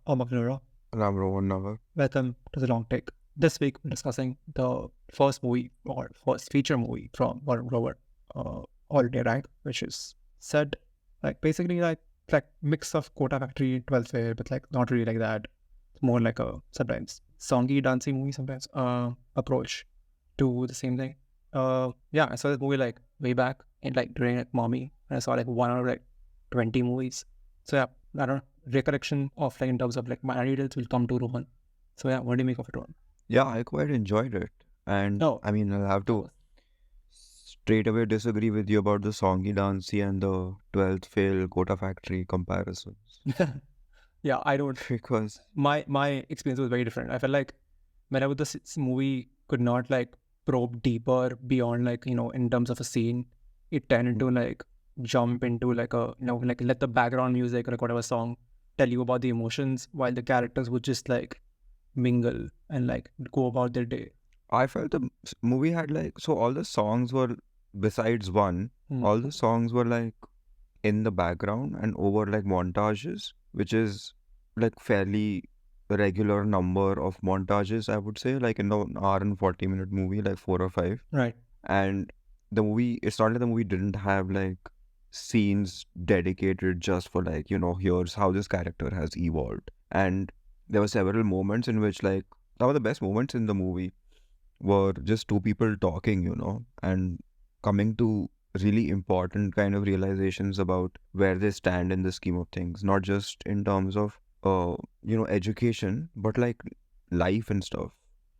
I'm Akhilura. And I'm Rowan Navar. Welcome to The Long Take. This week we're discussing the first movie or first feature movie from Varun Grover, Holiday Rank, which is set basically like mix of Kota Factory, 12th Fair, but like not really like that. It's more like a sometimes songy, dancey movie, sometimes approach to the same thing. I saw this movie like way back in like during like mommy, and I saw like one out of like 20 movies. So yeah, I don't know, recollection of like in terms of like my details will come to Rohan. So yeah, what do you make of it, Rohan? Yeah, I quite enjoyed it. And Oh, I mean, I'll have to straight away disagree with you about the songy dancey and the 12th fail Kota Factory comparisons. yeah, I don't. Because, My experience was very different. I felt like whenever this movie could not like probe deeper beyond like in terms of a scene, it tended to like jump into like a like let the background music or like whatever song tell you about the emotions while the characters would just like mingle and like go about their day. I felt the movie had like, so all the songs were, besides one, all the songs were like in the background and over like montages, which is like fairly regular number of montages, I would say, like in an hour and 40-minute movie, like 4 or 5. Right. And the movie, it's not like the movie didn't have like scenes dedicated just for like, here's how this character has evolved. And there were several moments in which like some of the best moments in the movie were just two people talking, and coming to really important kind of realizations about where they stand in the scheme of things, not just in terms of education, but like life and stuff,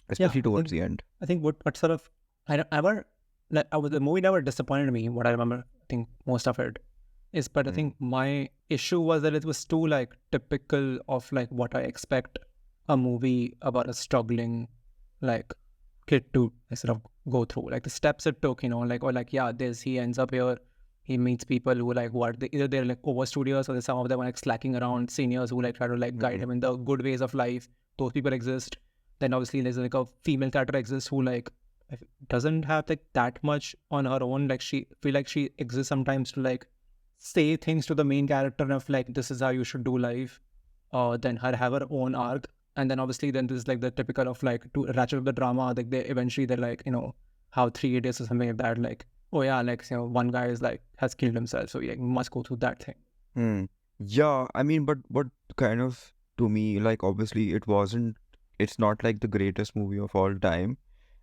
especially towards the end. I think what sort of the movie never disappointed me. What I remember, I think most of it is, but I think my issue was that it was too like typical of like what I expect a movie about a struggling like kid to sort of go through, like the steps it took, he ends up here, he meets people who like either they're like over studios or there's some of them are like slacking around seniors who like try to like guide him in the good ways of life. Those people exist. Then obviously there's like a female character exists who like doesn't have like that much on her own. Like she feel like she exists sometimes to like say things to the main character of like this is how you should do life. Then her have her own arc. And then obviously then there's like the typical of like to ratchet up the drama, like they're like, how 3 Idiots or something like that, like, oh yeah, like one guy is like has killed himself, so you like must go through that thing. Yeah, I mean, but kind of to me, like obviously it's not like the greatest movie of all time,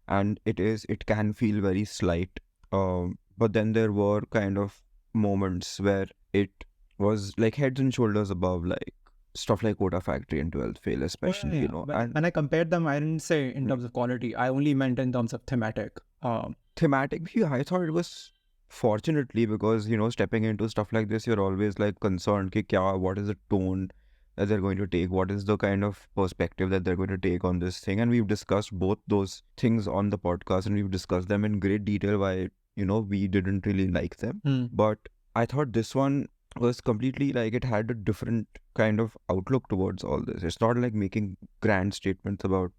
and it can feel very slight. But then there were kind of moments where it was like heads and shoulders above like stuff like Kota Factory and 12th Fail, especially, And when I compared them, I didn't say in terms of quality. I only meant in terms of thematic. Thematic, I thought it was fortunately because, stepping into stuff like this, you're always like concerned what is the tone that they're going to take, what is the kind of perspective that they're going to take on this thing. And we've discussed both those things on the podcast and we've discussed them in great detail why, we didn't really like them. But I thought this one was completely like it had a different kind of outlook towards all this. It's not like making grand statements about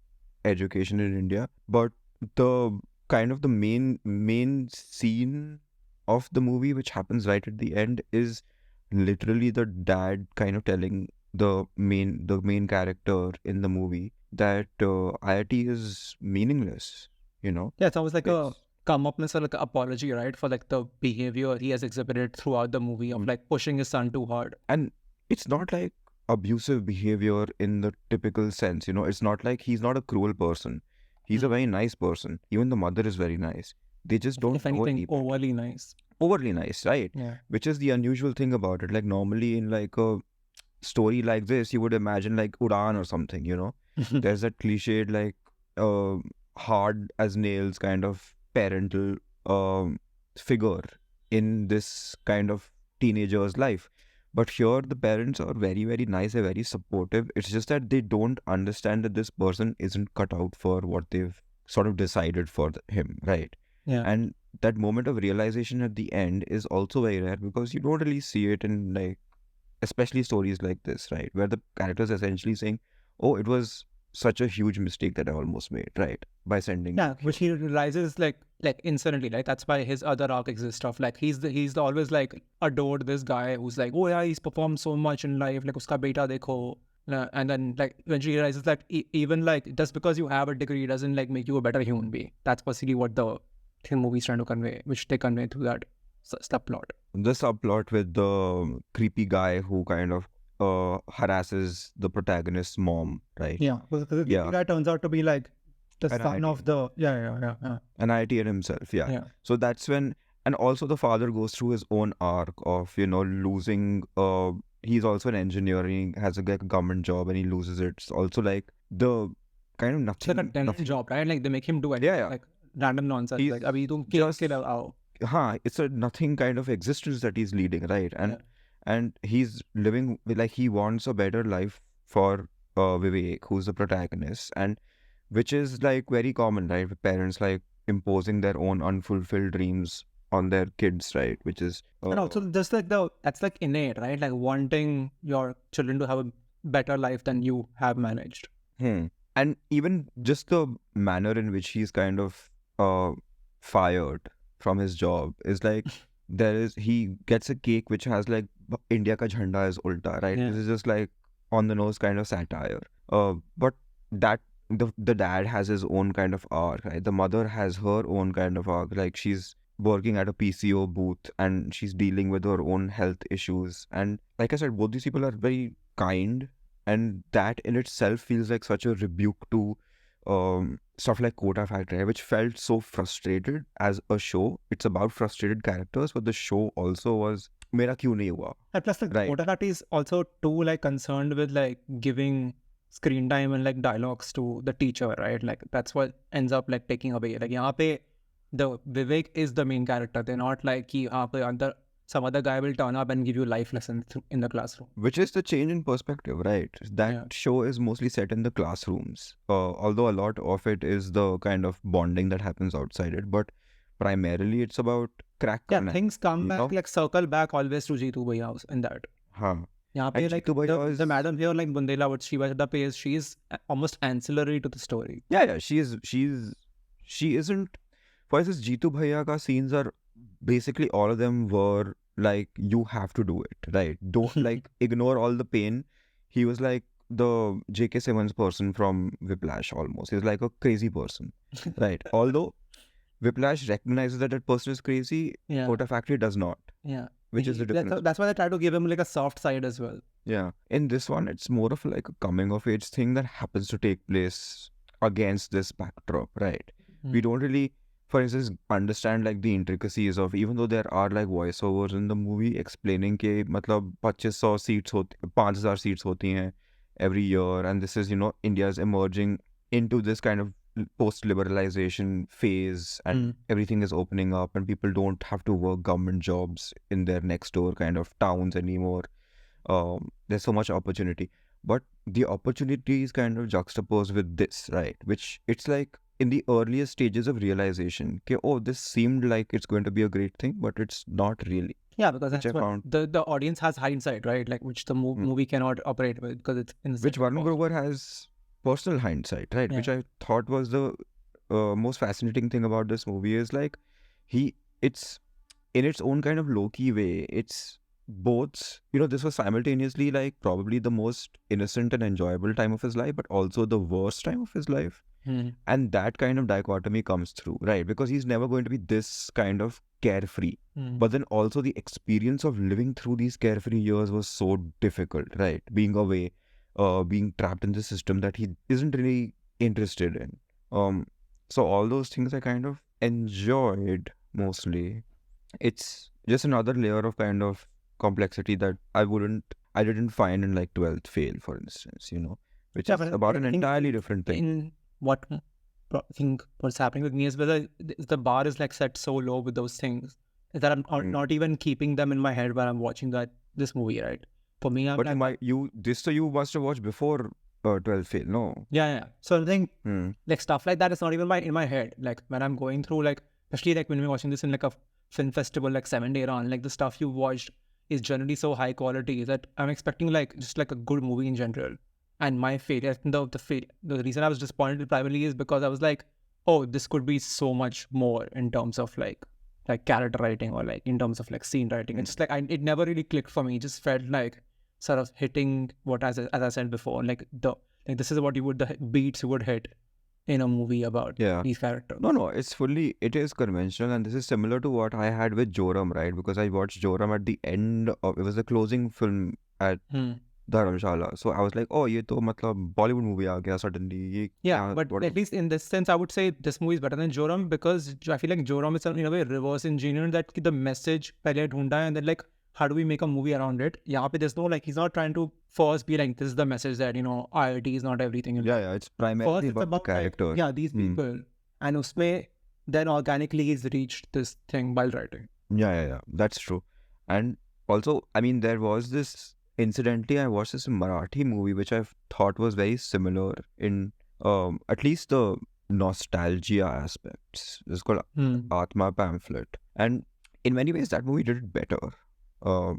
education in India, but the kind of the main scene of the movie, which happens right at the end, is literally the dad kind of telling the main character in the movie that IIT is meaningless. Yeah, it's almost like a come-upness or like an apology, right, for like the behavior he has exhibited throughout the movie of like pushing his son too hard. And it's not like abusive behavior in the typical sense, it's not like he's not a cruel person. He's a very nice person. Even the mother is very nice. They just don't. If anything, overly nice. Overly nice, right? Yeah. Which is the unusual thing about it. Like normally in like a story like this, you would imagine like Udan or something, There's that cliched like hard as nails kind of parental figure in this kind of teenager's life. But here the parents are very, very nice, they're very supportive. It's just that they don't understand that this person isn't cut out for what they've sort of decided for him, right? Yeah. And that moment of realization at the end is also very rare because you don't really see it in like, especially stories like this, right? Where the character's essentially saying, oh, it was such a huge mistake that I almost made, right? By sending. Yeah, which he realizes like instantly, right? That's why his other arc exists of like he's always like adored this guy who's like, oh yeah, he's performed so much in life, like uska beta dekho, And then like eventually realizes that even like just because you have a degree doesn't like make you a better human being. That's basically what the movie's trying to convey, which they convey through that subplot. The subplot with the creepy guy who kind of harasses the protagonist's mom, right? Yeah, because the Yeah. guy turns out to be like the An son of IIT. the yeah. An IITian himself, yeah. Yeah. So that's when, and also the father goes through his own arc of, you know, losing, he's also an engineer, and he has a like, government job and he loses it. It's also like the kind of It's like a nothing, dead nothing. job, right? Like they make him do it. Yeah. Like random nonsense. He's Like abhi tum just, ke aao. it's a nothing kind of existence that he's leading, right? And he's living like he wants a better life for Vivek, who's the protagonist, and which is like very common, right? With parents like imposing their own unfulfilled dreams on their kids, right? Which is And also just like that's like innate, right? Like wanting your children to have a better life than you have managed. And even just the manner in which he's kind of fired from his job is like he gets a cake which has like India ka jhanda is ulta, right? Yeah. This is just like on the nose kind of satire. But that the dad has his own kind of arc, right? The mother has her own kind of arc. Like she's working at a PCO booth and she's dealing with her own health issues. And like I said, both these people are very kind, and that in itself feels like such a rebuke to stuff like Kota Factory, which felt so frustrated as a show. It's about frustrated characters, but the show also was mera kyun nahi hua? And plus, like, Right. Kota Factory is also too like concerned with like giving screen time and like dialogues to the teacher, right? Like that's what ends up like taking away. Like यहाँ पे the Vivek is the main character. They're not like कि यहाँ पे some other guy will turn up and give you life lessons in the classroom. Which is the change in perspective, right? That Yeah. show is mostly set in the classrooms, although a lot of it is the kind of bonding that happens outside it, but primarily it's about crack Yeah, karna, things come you back, know? like circle back always to Jeetu Bhaiya in that. Haan. यहाँ And पे like Jeetu Bhaiya the is, madam here, like Bundela, what Shiva pays, she's almost ancillary to the story. yeah, she isn't, for instance, Jeetu Bhaiya ka scenes are basically all of them were like, you have to do it, right? Don't like ignore all the pain. He was like the J.K. Simmons person from Whiplash almost. He's like a crazy person, right? Although Whiplash recognizes that person is crazy, Yeah. Kota Factory does not, Yeah. which is the difference. That's why they try to give him like a soft side as well. Yeah. In this one, it's more of like a coming of age thing that happens to take place against this backdrop, right? We don't really, for instance, understand like the intricacies of, even though there are like voiceovers in the movie explaining ke matlab 2500 seats hoti, 5000 seats hoti hain every year, and this is, you know, India's emerging into this kind of post-liberalization phase, and everything is opening up and people don't have to work government jobs in their next door kind of towns anymore. There's so much opportunity, but the opportunity is kind of juxtaposed with this, right? Which it's like in the earliest stages of realization, okay, oh, this seemed like it's going to be a great thing, but it's not really. Yeah, because Which that's I what found- the audience has hindsight, right? Like which the movie cannot operate with because it's in the Which second Varun person. Grover has personal hindsight, right? Which I thought was the most fascinating thing about this movie is like it's in its own kind of low-key way. It's both, you know, this was simultaneously like probably the most innocent and enjoyable time of his life, but also the worst time of his life. And that kind of dichotomy comes through, right? Because he's never going to be this kind of carefree. But then also the experience of living through these carefree years was so difficult, right? Being away, being trapped in the system that he isn't really interested in. So all those things I kind of enjoyed mostly. It's just another layer of kind of complexity that I didn't find in like 12th Fail, for instance, you know, which is about an entirely different thing. In what I think what's happening with me is whether the bar is like set so low with those things that I'm not even keeping them in my head when I'm watching this movie, right? For me, I'm But like, you must have watched before 12th Fail, no? yeah. So I think like stuff like that is not even in my head. Like when I'm going through like, especially like when we're watching this in like a film festival, like 7-day run, like the stuff you watched is generally so high quality that I'm expecting like just like a good movie in general. And my failure, the reason I was disappointed primarily is because I was like, oh, this could be so much more in terms of like character writing or like in terms of like scene writing. It's just like it never really clicked for me. It just felt like sort of hitting what, as I said before, like this is what the beats you would hit in a movie about Yeah. these characters. No, it is conventional, and this is similar to what I had with Joram, right? Because I watched Joram at the end of, it was the closing film at Dharamshala. So I was like, oh, ये तो मतलब Bollywood movie आ गया suddenly. ये Yeah, क्या, but what? at least in this sense, I would say this movie is better than Joram, because I feel like Joram is in a way reverse engineered that the message पहले ढूंढा and then like how do we make a movie around it? यहाँ पे there's no like, he's not trying to first be like, this is the message that IIT is not everything. Yeah, it's primarily First it's about the about character. like, these people, and उसमें then organically he's reached this thing while writing. Yeah, that's true. And also, I mean, there was this, incidentally, I watched this Marathi movie which I thought was very similar in at least the nostalgia aspects. It's called Atma Pamphlet. And in many ways, that movie did it better.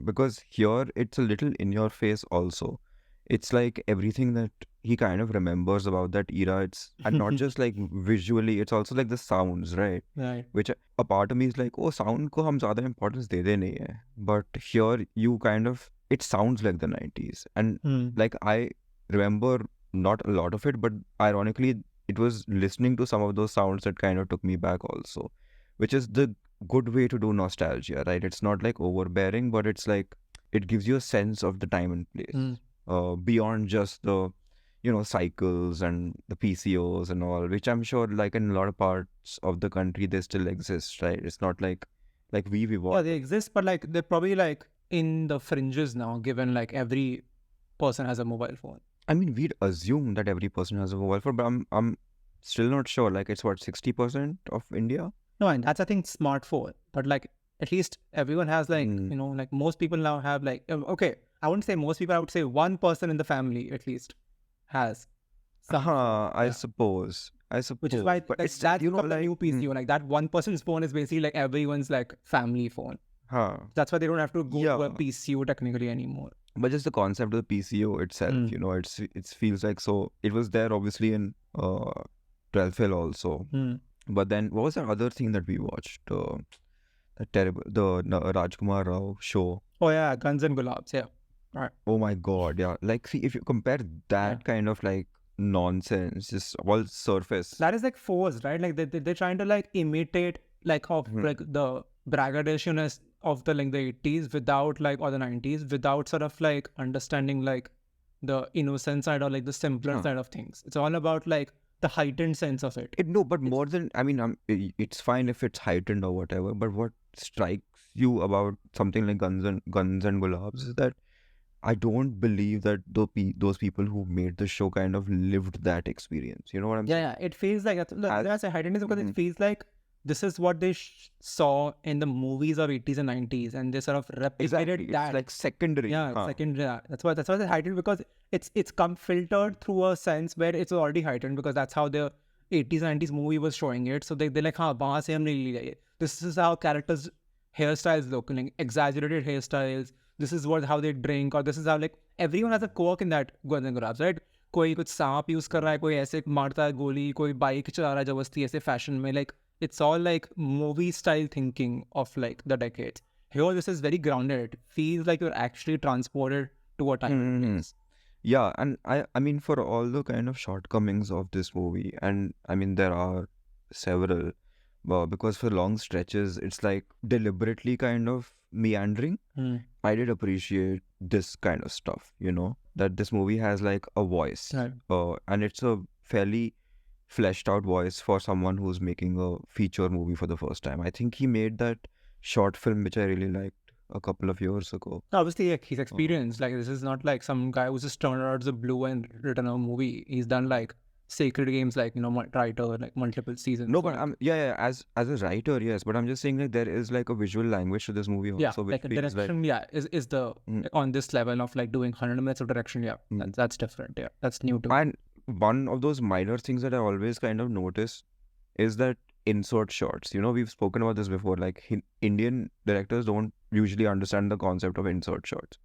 Because here it's a little in your face also. It's like everything that he kind of remembers about that era. It's, and not just like visually, it's also like the sounds, right? Right. Which a part of me is like, oh, sound ko hum zyada importance de nahi hai. But here you kind of, it sounds like the 90s. And like I remember not a lot of it, but ironically, it was listening to some of those sounds that kind of took me back also, which is the good way to do nostalgia, right? It's not like overbearing, but it's like, it gives you a sense of the time and place. Beyond just the, cycles and the PCOs and all, which I'm sure like in a lot of parts of the country, they still exist, right? It's not like we've evolved. Yeah, they exist, but like they're probably like in the fringes now, given like every person has a mobile phone. I mean, we'd assume that every person has a mobile phone, but I'm still not sure. Like, it's what, 60% of India? No, and that's, I think, smartphone. But like, at least everyone has like, like most people now have like, okay, I wouldn't say most people, I would say one person in the family at least has some phone. I suppose. Which is why but like, it's, that's like, the new PCO. Like that one person's phone is basically like everyone's like family phone. That's why they don't have to go to a PCO technically anymore. But just the concept of the PCO itself, it feels like, so it was there obviously in 12th Fail also. But then what was the other thing that we watched? That terrible, the Rajkumar Rao show. Oh yeah, Guns and Gulabs, yeah. Right. Oh my God, yeah. Like, see, if you compare that kind of like nonsense, just all surface. That is like forced, right? Like they're trying to like imitate like of like the braggadociousness of the like the 80s without like, or the 90s, without sort of like understanding like the innocent side or like the simpler side of things. It's all about like the heightened sense of it. No, but more than, I mean, it's fine if it's heightened or whatever, but what strikes you about something like Guns and Gulabs is that I don't believe that those people who made the show kind of lived that experience. You know what I'm saying? Yeah. It feels like that's a heightened because it feels like this is what they saw in the movies of 80s and 90s, and they sort of replicated that. It's like secondary. Yeah, secondary. Yeah. That's why it's heightened, because it's come filtered through a sense where it's already heightened, because that's how the 80s 90s movie was showing it. So they're like, वहाँ से हमने ले लिया. This is how characters' hairstyles look, like exaggerated hairstyles. This is how they drink, or this is how like everyone has a quirk in that Guns and Gulabs, right? कोई कुछ सांप use कर रहा है, कोई ऐसे मारता है गोली, कोई बाइक चला रहा है जबरदस्ती ऐसे फैशन में. Like it's all like movie style thinking of like the decades. Here this is very grounded. It feels like you're actually transported to a time. Yeah, and I mean, for all the kind of shortcomings of this movie, and I mean there are several, because for long stretches it's like deliberately kind of meandering. I did appreciate this kind of stuff, that this movie has like a voice, and it's a fairly fleshed out voice for someone who's making a feature movie for the first time. I think he made that short film which I really liked a couple of years ago. Obviously, like, he's experienced. Like, this is not like some guy who's just turned out of the blue and written a movie. He's done like Sacred Games, like, writer, like multiple seasons. No, but as a writer, yes. But I'm just saying like there is like a visual language to this movie also. Yeah, which like a direction, is the on this level of like doing 100 minutes of direction. Yeah, that's different. Yeah, that's new to me. And one of those minor things that I always kind of notice is that insert shots. We've spoken about this before. Like Indian directors don't usually understand the concept of insert shots.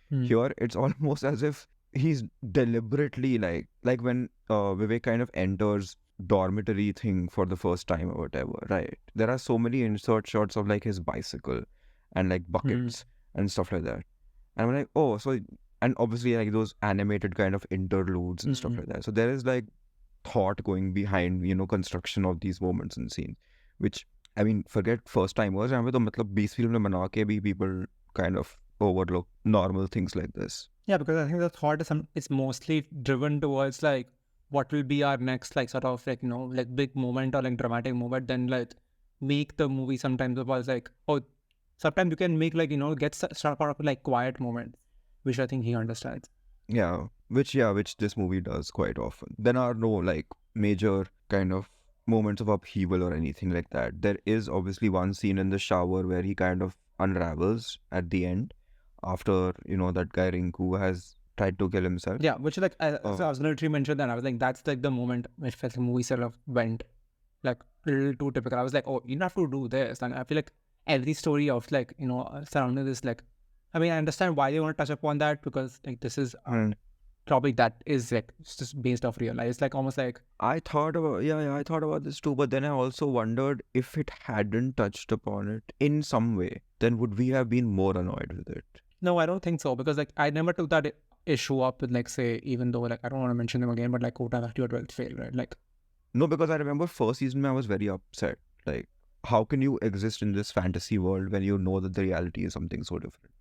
Here, it's almost as if he's deliberately like when Vivek kind of enters dormitory thing for the first time or whatever, right? There are so many insert shots of like his bicycle and like buckets and stuff like that. And I'm like, oh, so and obviously like those animated kind of interludes and stuff like that. So there is like thought going behind, construction of these moments and scenes, which, I mean, forget first timers, यहाँ पे तो मतलब 20 film बना के भी people kind of overlook normal things like this. Yeah, because I think the thought is mostly driven towards like what will be our next like sort of like like big moment or like dramatic moment. Then like make the movie sometimes about like sometimes you can make like get start out of like quiet moments, which I think he understands. Yeah, which this movie does quite often. There are no like major kind of moments of upheaval or anything like that. There is obviously one scene in the shower where he kind of unravels at the end after, that guy Rinku has tried to kill himself. Yeah, which like so I was literally mentioned that I was like that's like the moment which felt the movie sort of went like a little too typical. I was like, oh, you don't have to do this. And I feel like every story of like surrounding this like, I mean, I understand why they want to touch upon that because like this is topic that is like just based off real life. It's like almost like I thought about I thought about this too, but then I also wondered if it hadn't touched upon it in some way, then would we have been more annoyed with it? no, I don't think so because like I never took that issue up with like say even though like I don't want to mention them again, but like Kota Factory or 12th Fail, right? Like no, because I remember first season I was very upset. Like, how can you exist in this fantasy world when you know that the reality is something so different?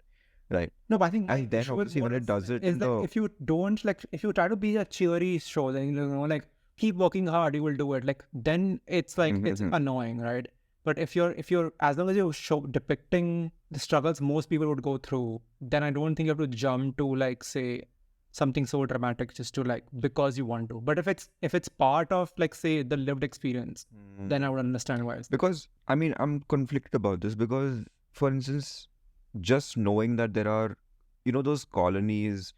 Right. no, but I think And then obviously when it does it, is that if you don't like if you try to be a cheery show, then like keep working hard, you will do it. Like then it's like it's annoying, right? But if you're as long as you're depicting the struggles most people would go through, then I don't think you have to jump to like say something so dramatic just to like because you want to. But if it's part of like say the lived experience, then I would understand why. Because I mean I'm conflicted about this because, for instance, just knowing that there are, those colonies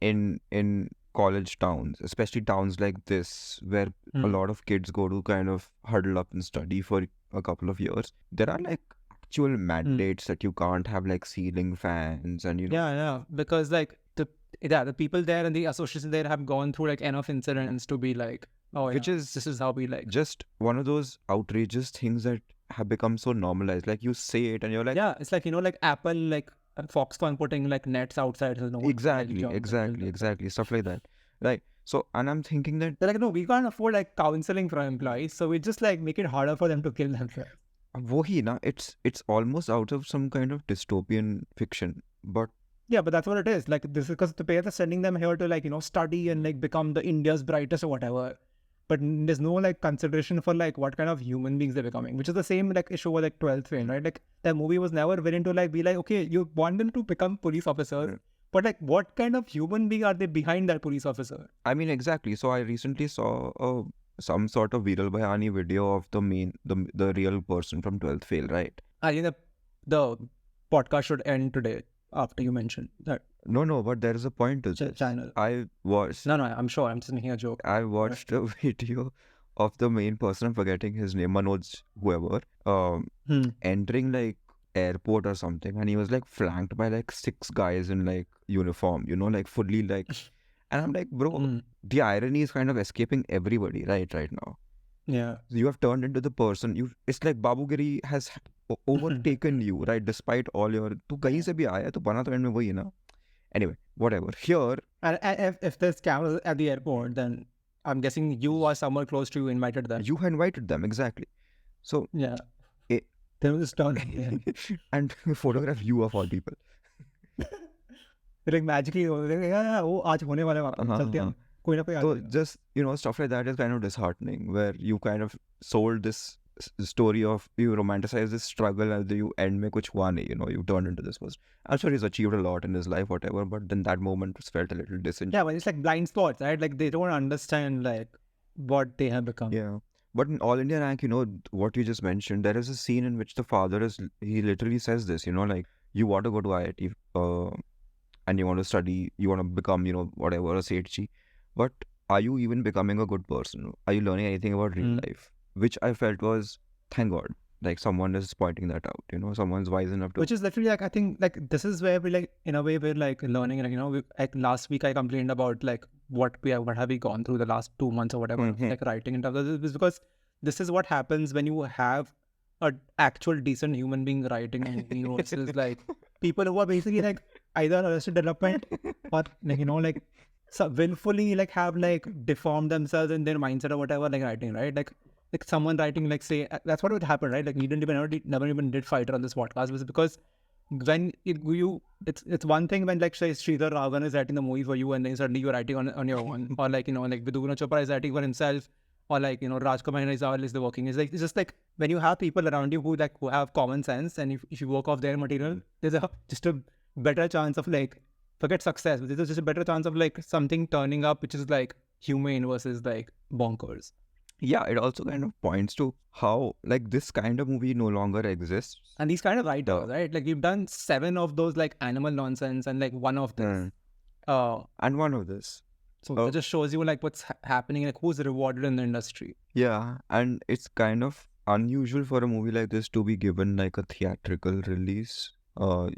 in college towns, especially towns like this where a lot of kids go to kind of huddle up and study for a couple of years, there are like actual mandates that you can't have like ceiling fans and yeah, because like the people there and the associations there have gone through like enough incidents to be like, oh yeah, this is how we like just one of those outrageous things that have become so normalized. Like you say it and you're like, yeah, it's like like Apple like Foxconn putting like nets outside so no one can exactly stuff like that, right? So and I'm thinking that they're like, no, we can't afford like counseling for our employees, so we just like make it harder for them to kill themselves. Wohi na, it's almost out of some kind of dystopian fiction, but yeah, but that's what it is. Like this is because the parents are sending them here to like study and like become the India's brightest or whatever. But there's no like consideration for like what kind of human beings they're becoming, which is the same like issue with like 12th Fail, right? Like that movie was never willing to like be like, okay, you want them to become police officers, but like what kind of human being are they behind that police officer? I mean, exactly. So I recently saw some sort of viral Bhayani video of the real person from 12th Fail, right? I think the podcast should end today after you mentioned that. No, but there is a point to this. Channel. I watched. No, I'm sure. I'm just making a joke. I watched a video of the main person, I'm forgetting his name, Manoj, whoever, entering like airport or something, and he was like flanked by like 6 guys in like uniform, like fully like, and I'm like, bro, the irony is kind of escaping everybody right now. Yeah. You have turned into the person, it's like Babugiri has overtaken you, right? Despite all your, tu kahin se bhi aaya, to bana to end mein wahi hai na. Anyway, whatever. Here, and if there's cameras at the airport, then I'm guessing you or someone close to you invited them. You invited them, exactly. So yeah, they will just turn and photograph you of all people. like magically, वो आज होने वाला है, चलते हैं कोई ना कोई. So just stuff like that is kind of disheartening, where you kind of sold this story of, you romanticize this struggle and you end mein kuch hua nahi, you turned into this person. I'm sure he's achieved a lot in his life, whatever, but then that moment felt a little disingenuous. Yeah, but it's like blind spots, right? Like they don't understand like what they have become. Yeah. But in All India Rank, what you just mentioned, there is a scene in which the father he literally says this, like, you want to go to IIT and you want to study, you want to become, whatever, a Sethji. But are you even becoming a good person? Are you learning anything about real life? Which I felt was, thank God, like someone is pointing that out, someone's wise enough to. Which is literally like, I think like this is where we like, in a way we're like learning, like, like last week I complained about like what have we gone through the last 2 months or whatever, like writing and stuff. This is because this is what happens when you have an actual decent human being writing a movie versus like people who are basically like either arrested development or like, you know, like so willfully like have like deformed themselves in their mindset or whatever, like writing, right? Like someone writing, like say, that's what would happen, right? Like you didn't even never even did fighter on this podcast, was because when it's one thing when like say Sridhar Ravan is writing the movie for you and then suddenly you're writing on your own, or like, you know, like Vidura Chopra is writing for himself, or like, you know, Rajkumar is the working. It's like, it's just like when you have people around you who have common sense, and if you work off their material, there's just a better chance of like, forget success, but there's just a better chance of like something turning up which is like humane versus like bonkers. Yeah, it also kind of points to how like this kind of movie no longer exists. And these kind of writers, The- right? Like we've done 7 of those like animal nonsense and like one of this. And one of this. So Oh. that just shows you like what's happening, like who's rewarded in the industry. Yeah, and it's kind of unusual for a movie like this to be given like a theatrical release.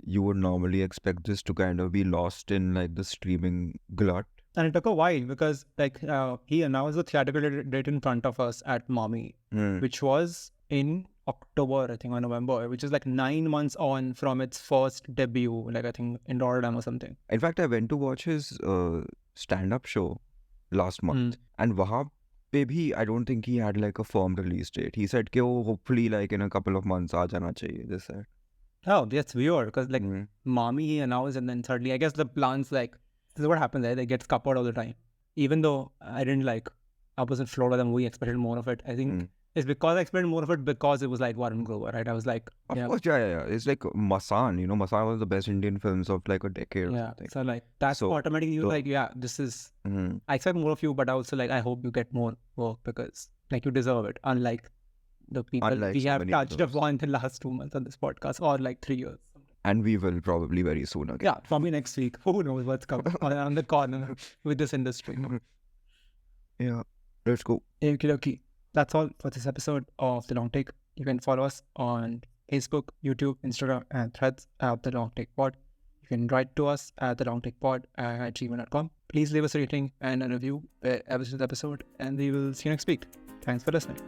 You would normally expect this to kind of be lost in like the streaming glut. And it took a while because like he announced the theatrical date in front of us at Mommy, which was in October, I think, or November, which is like 9 months on from its first debut, like I think in Rotterdam or something. In fact, I went to watch his stand-up show last month, and Wahab Baby, I don't think he had like a firm release date. He said, "Ki wo hopefully like in a couple of months aa jana chahiye." This said. Oh, that's weird because like Mommy he announced, and then thirdly, I guess the plans like, this is what happens, right? It gets coupled all the time. Even though I wasn't floored by the movie, expected more of it. I think it's because I expected more of it because it was like Varun Grover, right? I was like, Of course, yeah. It's like Masan, you know, Masan was the best Indian films of like a decade. Yeah, so like that's So, automatically you so- like, yeah, this is, I expect more of you, but I also like, I hope you get more work because like you deserve it. Unlike the people Unlike we so have many touched others. upon in the last 2 months on this podcast, or like 3 years. And we will probably very soon again. Yeah, probably next week. Who knows what's coming around the corner with this industry. Yeah, let's go. Okay. That's all for this episode of The Long Take. You can follow us on Facebook, YouTube, Instagram, and Threads at The Long Take Pod. You can write to us at thelongtakepod@gmail.com. Please leave us a rating and a review wherever this episode, and we will see you next week. Thanks for listening.